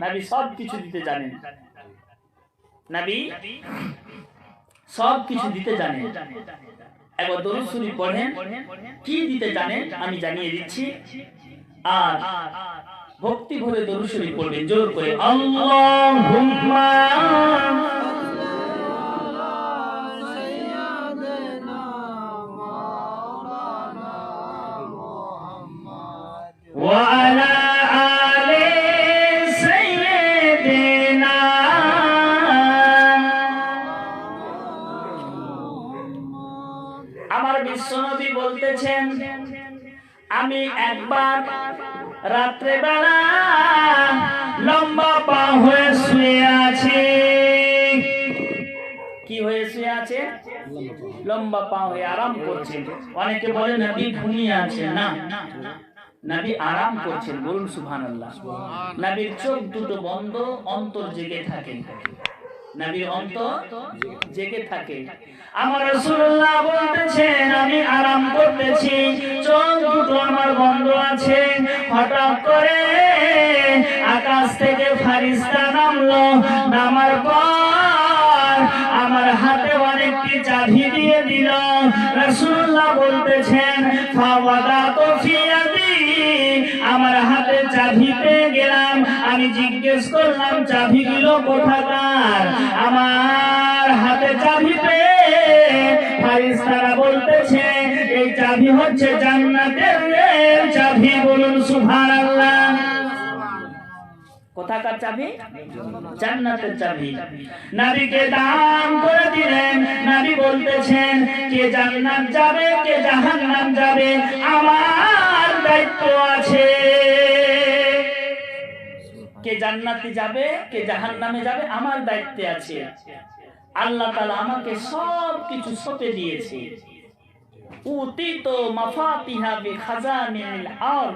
নবী সব কিছু দিতে জানেন, নবী সব কিছু দিতে জানেন। একবার দরুদ শরীফ পড়েন, কি দিতে জানেন আমি জানিয়ে দিচ্ছি। আর ভক্তি ভরে দরুদ শরীফ পড়বেন জোর করে, আল্লাহুম্মা ওয়া আলা আলি সাইয়্যিদিনা। আমার বিশ্বনবী বলতেছেন, আমি একবার রাত্রে বেলা লম্বা পা হয়ে শুয়ে আছি। কি হয়ে শুয়ে আছে? লম্বা পা হয়ে আরাম করছেন। অনেকে বলে নবী ঘুমিয়ে আছেন, না, নবী আরাম করছেন। বলুন সুবহানাল্লাহ। নবীর চোখ দুটো বন্ধ, অন্তর জেগে থাকে। নবীর অন্তর জেগে থাকে। আমার রাসূলুল্লাহ বলতেছেন, আমি আরাম করতেছি, চোখ দুটো আমার বন্ধ আছে। হঠাৎ করে আকাশ থেকে ফেরেশতা নামলো। নামার পর আমার হাতে অনেকটি চাবি দিয়ে দিল। রাসূলুল্লাহ বলতেছেন, ফাওয়াদাতু ফি ইয়াদি, আমার হাতে চাবি পেয়ে গেলাম। আমি জিজ্ঞেস করলাম, চাবিগুলো কোথাকার? আমার হাতে চাবি পেয়ে ফেরেশতারা বলতেছে, এই চাবি হচ্ছে জান্নাতের চাবি। বলুন সুবহানাল্লাহ। কোথাকার চাবি? জান্নাতের চাবি। নবীকে দান করে দিলেন। নবী বলতেছেন, কে জান্নাত যাবে কে জাহান্নাম যাবে আমার দায়িত্ব আছে। কে জান্নাতে যাবে কে জাহান্নামে যাবে আমার দায়িত্বে আছে। আল্লাহ তাআলা আমাকে সব কিছু সঁপে দিয়েছে। উতিতু মাফাতিহা বিখাজানিল আরদ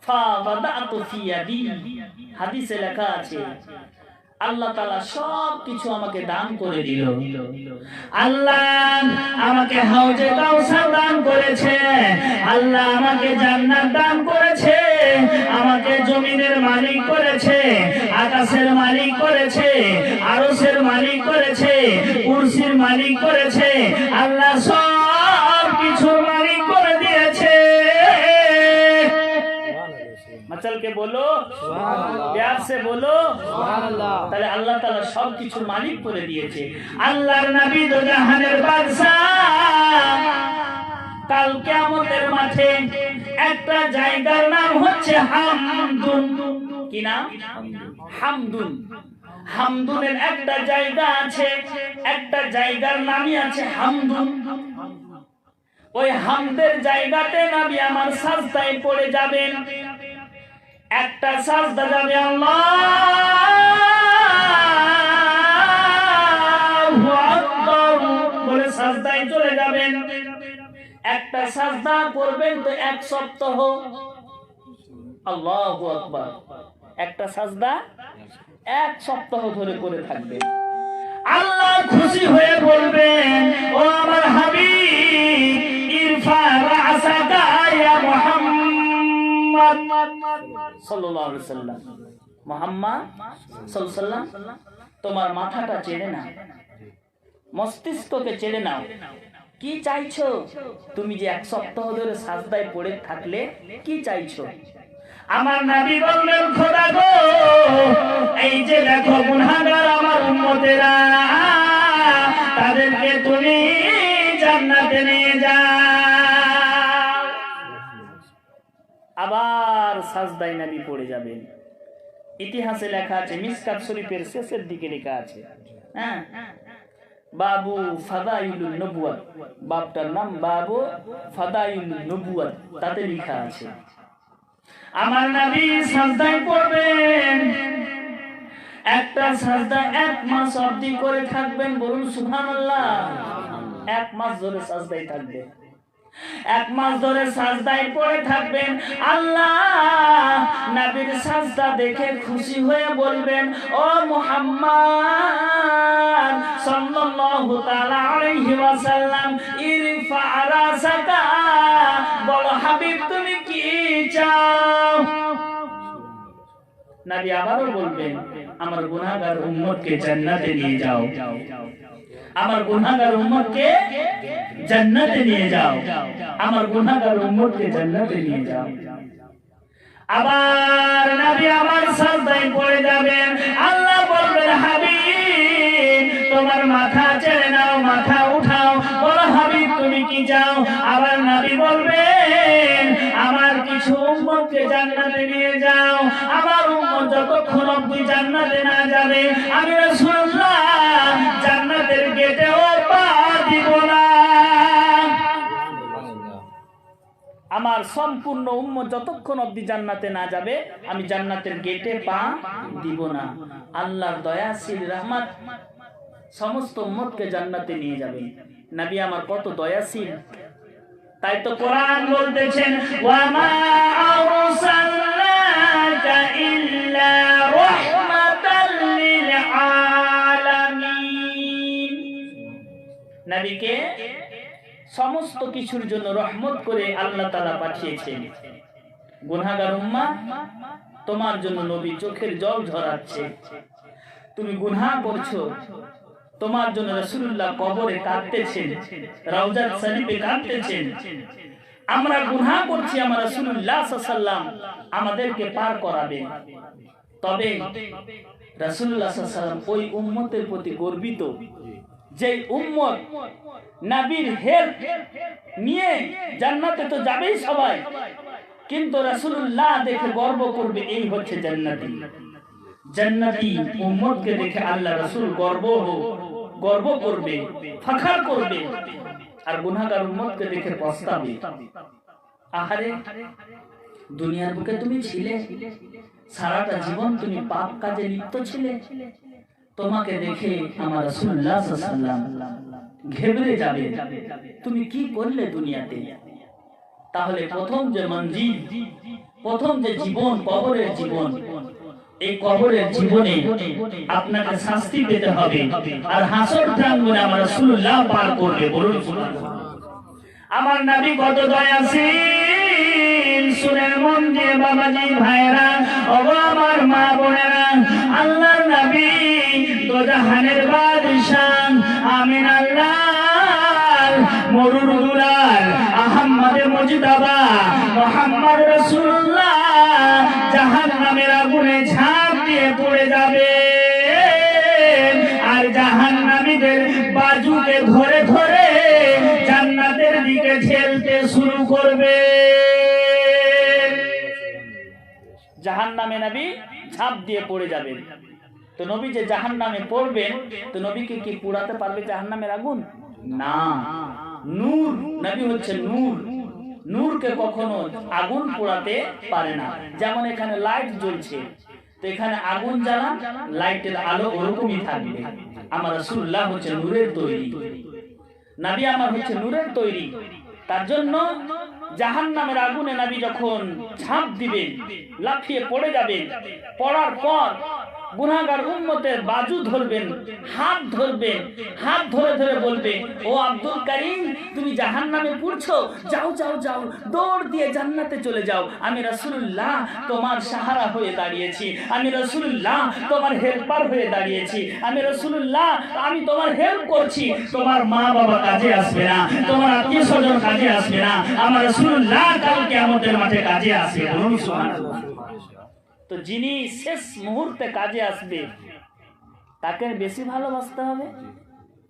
ফাওয়াদাতু ফি ইয়াদি। হাদিসে লেখা আছে, আল্লাহ তাআলা সব কিছু আমাকে দান করে দিল। আল্লাহ আমাকে হাউজে কাউসার দান করেছে, আল্লাহ আমাকে জান্নাত দান করেছে, আমাকে জমিনের মালিক করেছে, আকাশের মালিক করেছে, আরশের মালিক করেছে, কুরসির মালিক করেছে। আল্লাহ সব কিছুর মালিক করে দিয়েছে। মাচালকে বলো সুবহানাল্লাহ, প্যার সে বলো সুবহানাল্লাহ। তাহলে আল্লাহ তাআলা সব কিছুর মালিক করে দিয়েছে। আল্লাহর নবী তো জাহানের বাদশা। কাল কিয়ামতের মাঠে একটা জায়গার নাম হচ্ছে হামদুন। কি নাম? হামদুন। হামদুনের একটা জায়গা আছে, একটা জায়গার নামই আছে হামদুন। ওই হামদের জায়গাতে নবী আমার সাজদায় পড়ে যাবেন। একটা সাজদা যাবে আল্লাহু আকবার বলে সাজদায় চলে যাবেন। একটা সাজদা করবেন তো এক সপ্তাহ। আল্লাহু আকবার। একটা সাজদা এক সপ্তাহ ধরে করে থাকবেন। আল্লাহ খুশি হয়ে বলবেন, ও আমার হাবিব, ইরফা রাসাকা ইয়া মুহাম্মদ সাল্লাল্লাহু আলাইহি ওয়াসাল্লাম। মুহাম্মদ সাল্লাল্লাহু আলাইহি ওয়াসাল্লাম, তোমার মাথাটা চেড়ে নাও, মস্তিষ্ককে চেড়ে নাও। কি চাইছো? তুমি যে এক সপ্তাহ ধরে সাজদায় পড়ে থাকলে, কি চাইছো? আমার নবী বললেন, খোদা গো, এই যে দেখো গুনাহগার আমার উম্মতেরা, তাদেরকে তুমি জান্নাতে নিয়ে যাও। আবার সাজদায় নবী পড়ে যাবেন। ইতিহাসে লেখা আছে, মিশকাত শরীফের শেষের দিকে লেখা আছে, হ্যাঁ, বাবু ফাদাইলুন নবুওয়াত, বাবটার নাম বাবু ফাদাইলুন নবুওয়াত, তাতে লেখা আছে আমার নবী সাজদায় পড়বেন। একটা সাজদা এক মাস অবধি করে থাকবেন। বলুন সুবহানাল্লাহ। এক মাস ধরে সাজদায় থাকবেন। এক মাস ধরে সাজদায় পড়ে থাকবেন। আল্লাহ নবীর সাজদা দেখে খুশি হয়ে বলবেন, ও মুহাম্মদ সাল্লাল্লাহু তাআলা আলাইহি ওয়াসাল্লাম, ইরফা রাসাকা, বলো হাবিব তুমি কি চাও? নবী আবারও বলবেন, আমার গুনাহগার উম্মতকে জান্নাতে নিয়ে যাও, আমার গুনাহগার উম্মতকে জান্নাতে নিয়ে যাও, আমার গুনাহগার উম্মতকে জান্নাতে নিয়ে যাও। আবার নবী আমার সাজদায় পড়ে যাবেন, আল্লাহ বলবেন, হাবিব তোমার মাথা ছেড়ে নাও, মাথা উঠাও, বলো হাবিব তুমি কি চাও? আবার নবী বলবেন, আমার কিছু উম্মতকে জান্নাতে নিয়ে যাও, আমার উম্মত যতক্ষণ অবধি জান্নাতে না যাবে আমি রাসূলুল্লাহ জান্নাতের গেটেও পা দিব না। আমার সম্পূর্ণ উম্মত যতক্ষণ অবধি জান্নাতে না যাবে আমি জান্নাতের গেটে পা দিব না। আল্লাহর দয়াশীল রহমত সমস্ত উম্মতকে জান্নাতে নিয়ে যাবে। নবী আমার কত দয়াশীল, তাই তো কোরআন বলতেছেন, ওয়া মা আরসালনাকা ইল্লা রাহমাতাল লিল আলামিন। নবীকে সমস্ত কিছুর জন্য রহমত করে আল্লাহ তাআলা পাঠিয়েছেন। গুনাহগার উম্মাহ তোমার জন্য নবী চোখের জল ঝরাচ্ছে, তুমি গুনাহ করছো, তোমার জন্য রাসূলুল্লাহ কবরে কাঁদতেছেন, রওজা শরীফে কাঁদতেছেন। আমরা গুনাহ করছি, আমার রাসূলুল্লাহ সাল্লাল্লাহু আলাইহি ওয়াসাল্লাম আমাদেরকে পার করাবেন। তবে রাসূলুল্লাহ সাল্লাল্লাহু আলাইহি ওয়াসাল্লাম ওই উম্মতের প্রতি গর্বিত, যে উম্মত নবীর হেল্প নিয়ে জান্নাতে তো যাবেই সবাই, কিন্তু রাসূলুল্লাহ দেখে গর্ব করবে, এই হচ্ছে জান্নাতি। জান্নাতি উম্মতকে দেখে আল্লাহ রাসূল গর্ব করবে, ফখর করবে, আর গুনাহগার উম্মতকে দেখে পস্তাবে। আহারে, দুনিয়ার বুকে তুমি ছিলে, সারাটা জীবন তুমি পাপ কাজে লিপ্ত ছিলে, তোমাকে দেখে আমার রাসূলুল্লাহ সাল্লাল্লাহু আলাইহি ওয়াসাল্লাম ঘেবড়ে যাবে, তুমি কি করলে দুনিয়াতে। তাহলে প্রথম যে মঞ্জিল, প্রথম যে জীবন কবরের জীবন, এই কবরের জীবনে আপনাকে শাস্তি পেতে হবে, আর হাসর প্রাঙ্গণে আমার রাসূলুল্লাহ পার করবে। বলুন সুবহানাল্লাহ। আমার নবী কত দয়াশীল, শুনে মন দিয়ে বাবাজি ভাইরা, ওগো আমার মা বোনেরা, আল্লাহর নবী দোজাহানের বাদশাহ আমিন আল্লাহ মরুর দুলাল আহমদ মুজতবা মুহাম্মদ রাসূলুল্লাহ জাহান্নামের আগুনে ঝাঁপ দিয়ে পড়ে যাবে, আর জাহান্নামীদের বাজুকে ধরে ধরে জান্নাতের দিকে ঠেলতে শুরু করবে। জাহান্নামে নবী ঝাঁপ দিয়ে পড়ে যাবেন। তো নবী যে জাহান্নামে পড়বেন, তো নবীকে কি পুড়াতে পারবে জাহান্নামের আগুন? না। নূর, নবী হচ্ছে নূর, নূরকে কখনো আগুন পোড়াতে পারে না। যেমন এখানে লাইট জ্বলছে, তো এখানে আগুন জ্বালা, লাইটের আলো ওরকমই থাকবে। আমার রাসূলুল্লাহ হচ্ছে নূরের তৈরি, নবী আমার হচ্ছে নূরের তৈরি। তার জন্য জাহান্নামের আগুনে নবী যখন ঝাঁপ দিবেন, লাফিয়ে পড়ে যাবেন, পড়ার পর গুনাহগার উম্মতের বাজু ধরবেন, হাত ধরবেন, হাত ধরে ধরে বলবে, ও আব্দুল করিম তুমি জাহান্নামে পড়ছো, যাও যাও যাও, দৌড় দিয়ে জান্নাতে চলে যাও। আমি রাসূলুল্লাহ তোমার সাহারা হয়ে দাঁড়িয়েছি, আমি রাসূলুল্লাহ তোমার হেল্পার হয়ে দাঁড়িয়েছি, আমি রাসূলুল্লাহ আমি তোমার হেল্প করছি। তোমার মা বাবা কাজে আসবে না, তোমার আত্মীয় স্বজন কাজে আসবে না, আমার রাসূলুল্লাহ কাল কিয়ামতের মাঠে কাজে আসবে। বলুন সুবহানাল্লাহ। তো যিনি শেষ মুহূর্তে কাজে আসবে তাকে বেশি ভালোবাসতে হবে,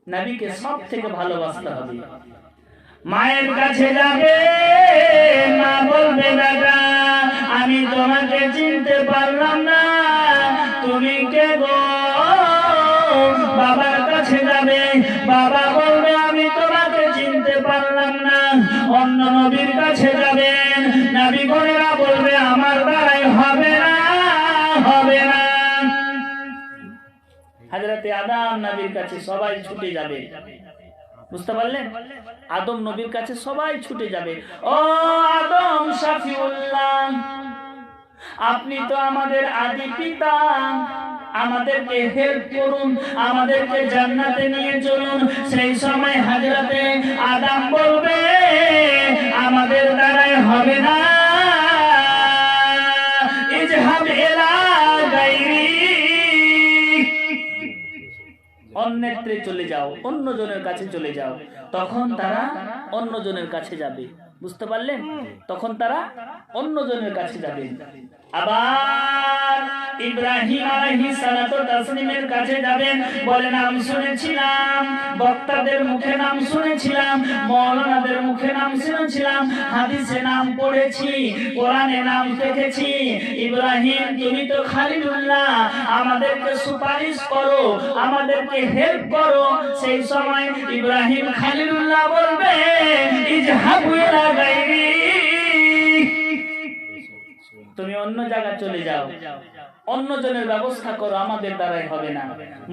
নবীকে সব থেকে ভালোবাসতে হবে। মায়ের কাছে যাবে, মা বলবে দাদা আমি তোমাকে চিনতে পারলাম না, তুমি কে গো? বাবার কাছে যাবে, বাবা বলবে আমি তোমাকে চিনতে পারলাম না। অন্য নবীর কাছে যাবেন, নবী গণেরা বলবে আমার দ্বারাই হবে না, হবে না। হযরতে আদম নবীর কাছে সবাই ছুটে যাবে, বুঝতে পারলেন? আদম নবীর কাছে সবাই ছুটে যাবে, ও আদম শাফিউল্লাহ আপনি তো আমাদের আদি পিতা, আমাদেরকে হেল্প করুন, আমাদেরকে জান্নাতে নিয়ে চলুন। সেই সময় হযরতে আদম বলবে আমাদের দ্বারাই হবে না, ইজহাব ইলা অন্যত্রে চলে যাও, অন্যজনের কাছে চলে যাও, তখন তারা অন্যজনের কাছে যাবে। বুঝতে পারলেন? তখন তারা অন্যজনের কাছে যাবে। আবার ইব্রাহিম আলাইহিস সালাতু তাসলিমের কাছে যাবেন। বলেন আমি শুনেছিলাম, বক্তাদের মুখে নাম শুনেছিলাম, মাওলানাদের মুখে নাম শুনেছিলাম, হাদিসে নাম পড়েছি, কোরআনে নাম দেখেছি, ইব্রাহিম তুমি তো খলিলুল্লাহ, আমাদেরকে সুপারিশ করো, আমাদেরকে হেল্প করো। সেই সময় ইব্রাহিম খলিলুল্লাহ বলবে ইজহাবু ইলা গায়রি, তুমি অন্য জায়গায় চলে যাও, অন্যজনের ব্যবস্থা করো, আমাদের দ্বারাই হবে না।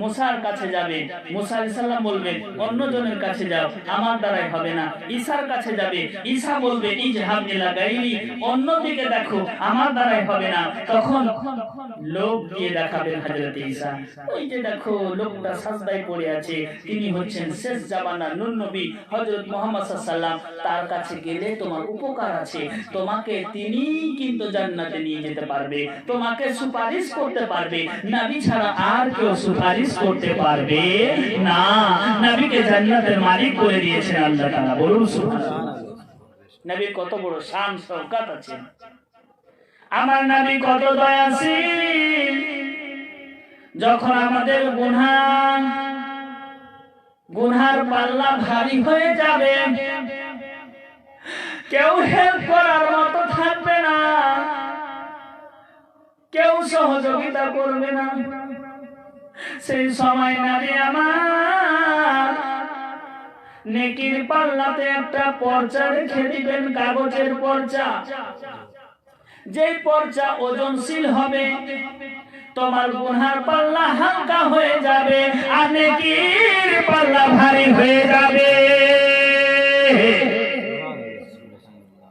মুসার কাছে যাবে, মুসা আলাইহিস সালাম বলবেন অন্যজনের কাছে যাও, আমার দ্বারাই হবে না। ঈসার কাছে যাবে, ঈসা বলবে ইজহাব ইলা গায়রি, অন্যদিকে দেখো, আমার দ্বারাই হবে না। তখন লোক দিয়ে দেখাবেন হযরত ঈসা, ওই যে দেখো লোকটা সাজদায় পড়ে আছে, তিনি হচ্ছেন শেষ জামানার নূর নবী হযরত মুহাম্মদ সাল্লাল্লাহু আলাইহি ওয়াসাল্লাম, তার কাছে গেলে তোমার উপকার আছে, তোমাকে তিনি কিন্তু জান্নাতে নিয়ে যেতে পারবে, তোমাকে সুপারিশ করতে পারবে। নবী ছাড়া আর কেউ সুপারিশ করতে পারবে না। নবীকে জান্নাতের মালিক করে দিয়েছেন আল্লাহ তাআলা। বলুন সুবহানাল্লাহ। নবীর কত বড় শান শওকত আছে, আমার নবী কত দয়াশীল। যখন আমাদের গুনার পাল্লা ভারী হয়ে যাবে, কেউ হেল্প করার মতো থাকবে না, কেউ সহযোগিতা করবে না, সেই সময় নবী আমার নেকির পাল্লাতে একটা পর্চা রেখে দিবেন, কাগজের পর্চা। যেই পর্চা ওজনশীল হবে, তোমার গুনার পাল্লা হালকা হয়ে যাবে আর নেকির পাল্লা ভারী হয়ে যাবে।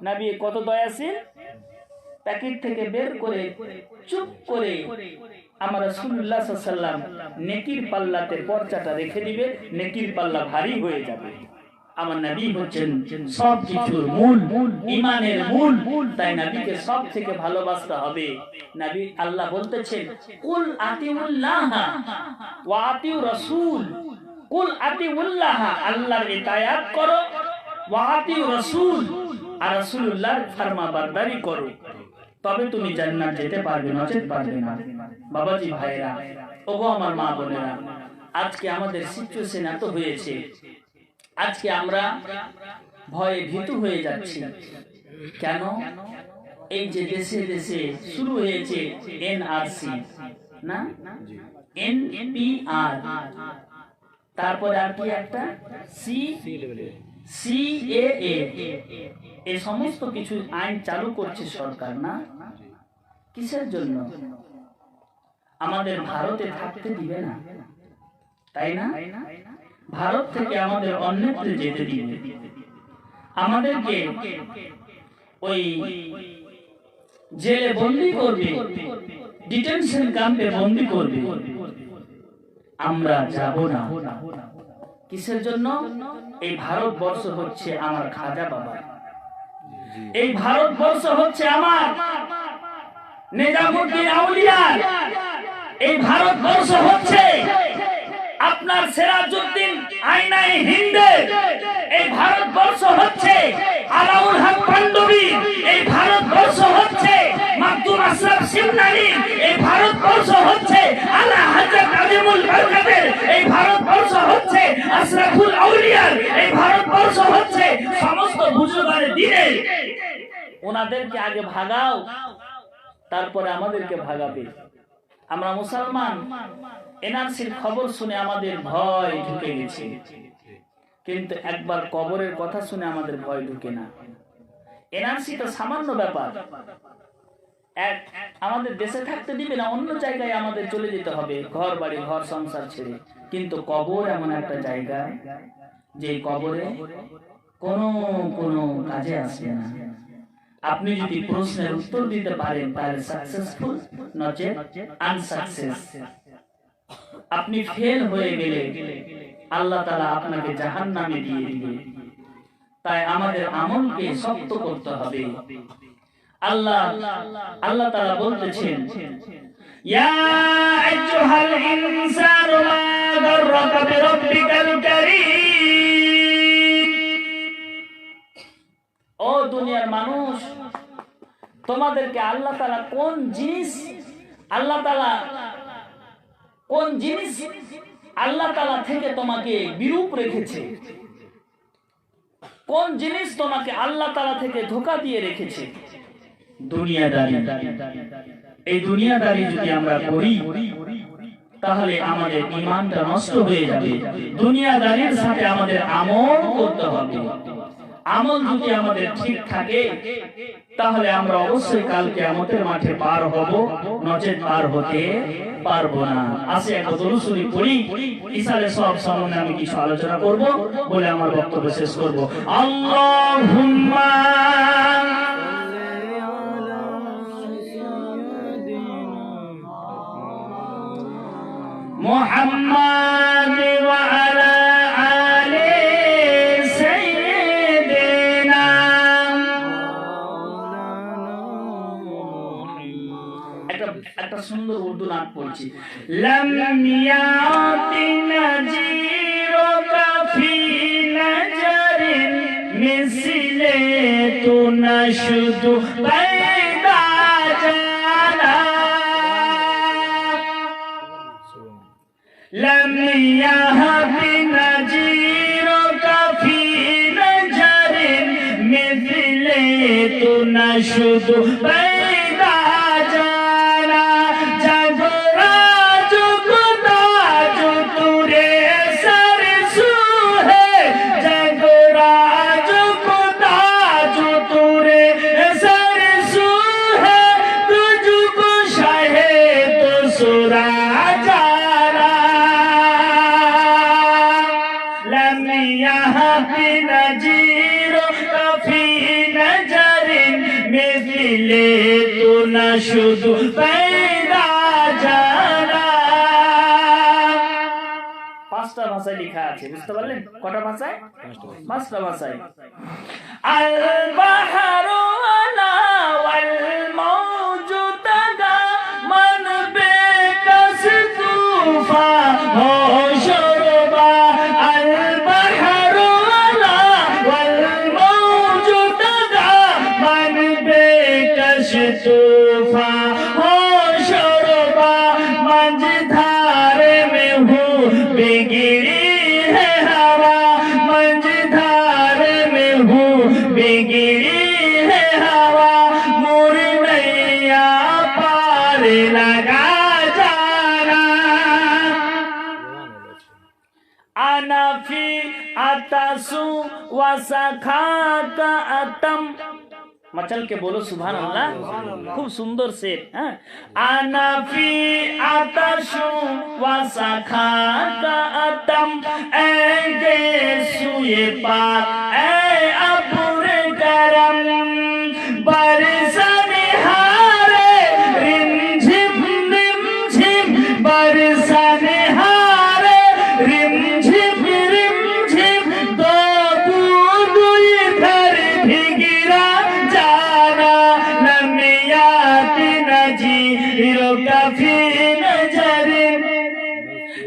নবী কত দয়াশীল, প্যাকেট থেকে বের করে চুপ করে আমার রাসূলুল্লাহ সাল্লাল্লাহু আলাইহি ওয়াসাল্লাম নেকির পাল্লাতে পর্চাটা রেখে দিবে, নেকির পাল্লা ভারী হয়ে যাবে। আমার নবী হচ্ছেন সব কিছুর মূল, ঈমানের মূল, তাই নবীকে সব থেকে ভালোবাসতে হবে। নবী আল্লাহ বলতেছেন কুল আতিউল্লাহ ওয়া আতিউ রাসূল, কুল আতিউল্লাহ, আল্লাহর ইতায়াত করো, ওয়া আতিউ রাসূল, আর রাসূলুল্লাহর ফরমাবরদারি করো, তবে তুমি জান্নাত যেতে পারবে, নচেত পারবে না। বাবাজি ভাইরা, ওগো আমার মা বোনেরা, আজকে আমাদের সিচুয়েশন এত হয়েছে, আজকে আমরা ভয়ে ভীতু হয়ে যাচ্ছি। কেন? এই যে দেশে দেশে শুরু হয়েছে এনআরসি, না এনপিআর, তারপরে আর কি একটা সিএএ, এই সমস্ত কিছু আইন চালু করছে সরকার, না? কিসের জন্য? আমাদের ভারতে থাকতে দিবে না, তাই না? ভারত থেকে আমাদের অন্যত্র যেতে দিবে, আমাদেরকে ওই জেলে বন্দী করবে, ডিটেনশন ক্যাম্পে বন্দী করবে। আমরা যাব না। কিসের জন্য? এই ভারতবর্ষ হচ্ছে আমার খাজা বাবা, এই ভারতবর্ষ হচ্ছে আমার নিজামুদ্দিন আউলিয়া, এই ভারতবর্ষ হচ্ছে আপনার সিরাজউদ্দিন আইনায়ে হিন্দে, এই ভারতবর্ষ হচ্ছে আলাউল হক পান্ডবী, এই ভারতবর্ষ হচ্ছে মাকদুম আশরাফ সিমনানি, এই ভারতবর্ষ হচ্ছে আলা হযরত আজিমুল বরকতের, এই ভারতবর্ষ হচ্ছে আশরাফুল আউলিয়া, এই ভারতবর্ষ হচ্ছে সমস্ত বুজুর্গানে দ্বীনের। ওনাদেরকে আগে ভাগাও, তারপরে আমাদেরকে ভাগাবে। আমরা মুসলমান, এনআরসির খবর শুনে আমাদের ভয় ঢুকে গেছে, কিন্তু একবার কবরের কথা শুনে আমাদের ভয় ঢুকে না। এনআরসি তো সামান্য ব্যাপার, আমাদের দেশে থাকতে দিবে না, অন্য জায়গায় আমাদের চলে যেতে হবে, ঘর বাড়ি ঘর সংসার ছেড়ে। কিন্তু কবর এমন একটা জায়গা যে কবরে কোনো কাজে আসবে না। আপনি যদি প্রশ্নের উত্তর দিতে পারেন তাহলে সাকসেসফুল, নচেত আনসাকসেস। আপনি ফেল হয়ে গেলে আল্লাহ তাআলা আপনাকে জাহান্নামে দিয়ে দিবে। তাই আমাদের আমলকে শক্ত করতে হবে। আল্লাহ তাআলা বলতেছেন ইয়া আইয়ুহাল ইনসানু মা গাররাকা বিরাব্বিকাল কারীম। ও দুনিয়ার মানুষ, তোমাদেরকে আল্লাহ তাআলা কোন জিনিস আল্লাহ তাআলা থেকে তোমাকে বিরূপ রেখেছে? কোন জিনিস তোমাকে আল্লাহ তাআলা থেকে ধোঁকা দিয়ে রেখেছে? দুনিয়াদারি। এই দুনিয়াদারি যদি আমরা করি তাহলে আমাদের ঈমানটা নষ্ট হয়ে যাবে। দুনিয়াদারির সাথে আমাদের আমল করতে হবে। আমল যদি আমাদের ঠিক থাকে তাহলে আমরা অবশ্যই কাল কিয়ামতের মাঠে পার হব, নচেত পার হতে পারবো না। আসে একটা দরুদ শরীফ পড়ি, ইসালে সব সম্বন্ধে আমি কিছু আলোচনা করব বলে আমার বক্তব্য শেষ করব। আল্লাহুম্মা মুহাম্মাদ ওয়া আলা আলি সাইয়্যিদিনা। একটা সুন্দর উর্দু নাম পড়ছি। লাম ইয়াতি নাজিরুকা ফি নাজারিন মিসলে তু নাশুদু বাইদা জানা। لم يهب نجيرك في نجر مثل تنشد بيد جانا جگرا جگتا جو تورے سر سو ہے جگرا جگتا جو تورے سر سو ہے تجھ کو شاہے تو سرا শুধু বাইদা জানা। পাঁচটা ভাষায় লেখা আছে, বুঝতে পারলেন? কটা ভাষায়? পাঁচটা ভাষায়। আল বাহরু আলা ওয়াল মাউজু তাগা মান বেকাস তুফা হো শরবা। আল বাহরু আলা ওয়াল মাউজু তাগা মান বেকাস তুফা हो शोरबा। मंझधार में हूँ बिगड़ी है हवा, मंझधार में हूँ बिगड़ी है हवा। मुरनैया पार लगा जाना। अनफी अतसु वसखा का अतम। मचल के बोलो सुभान अल्लाह। खूब सुंदर शेर। आनाफी आतशु वसखा का अतम ए गेसुए पाक ए अपुर गरम बरसने हारे रिमझिम रिमझिम बरसने हारे रिमझिम रिमझिम दो बूंद इधर भी गिरा जाना। लमियाती नजीरुका फी नजरिन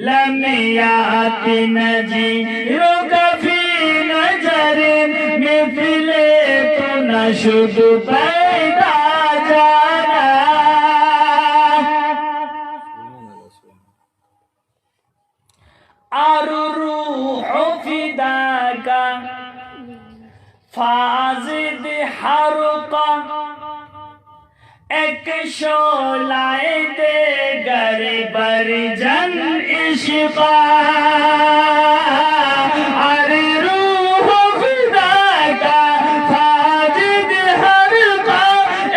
लमियाती नजीरुका फी नजरिन मिथले तो नशुदु पैदा जाना। आरु रूह फिदाका फाजिद हरुका एक शोलाए दे गर बर जन इश्क़ा। अरे रूह फिदाका फाजिद हरुका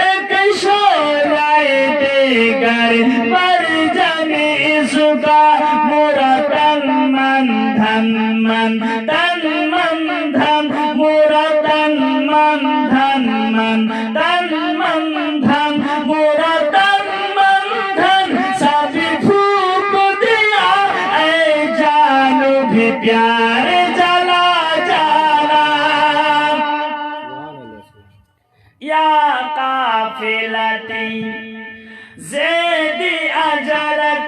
एक शोलाए दे गर बर जन इश्क़ा। मोरा तन मन धन मन तन मन धन मोरा तन मन धन मन तन मन धन मोरा तन मन धन सभी फूक दिया ऐ जानो भी प्यार जला जाना। या काफिलती ज़ेदी अजरत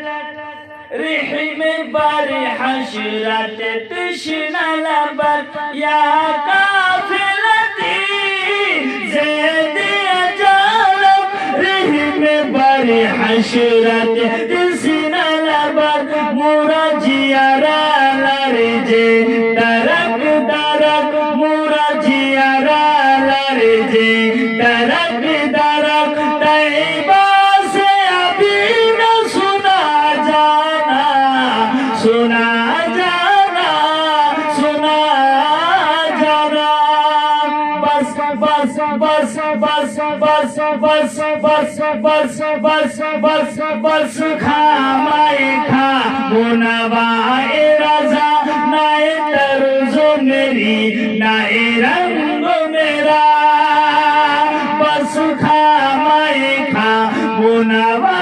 रिहिम बारी हशरत तृष्णा लबर या काफिलती ज़ैद अजालम रहीम बारी हशरत तृष्णा लबर मोरा जियारा लरजे दरक दरक मोरा जियारा लरजे दरक दरक तैबा से अभी न सुना जाना सुना जाना सुना जाना बस बस बस बस बस बस बस बस बस बस बस खामाए खा मुनवाए रजा नाए तर्जो मेरी नाए रंग मेरा बस खामाए खा मुनवा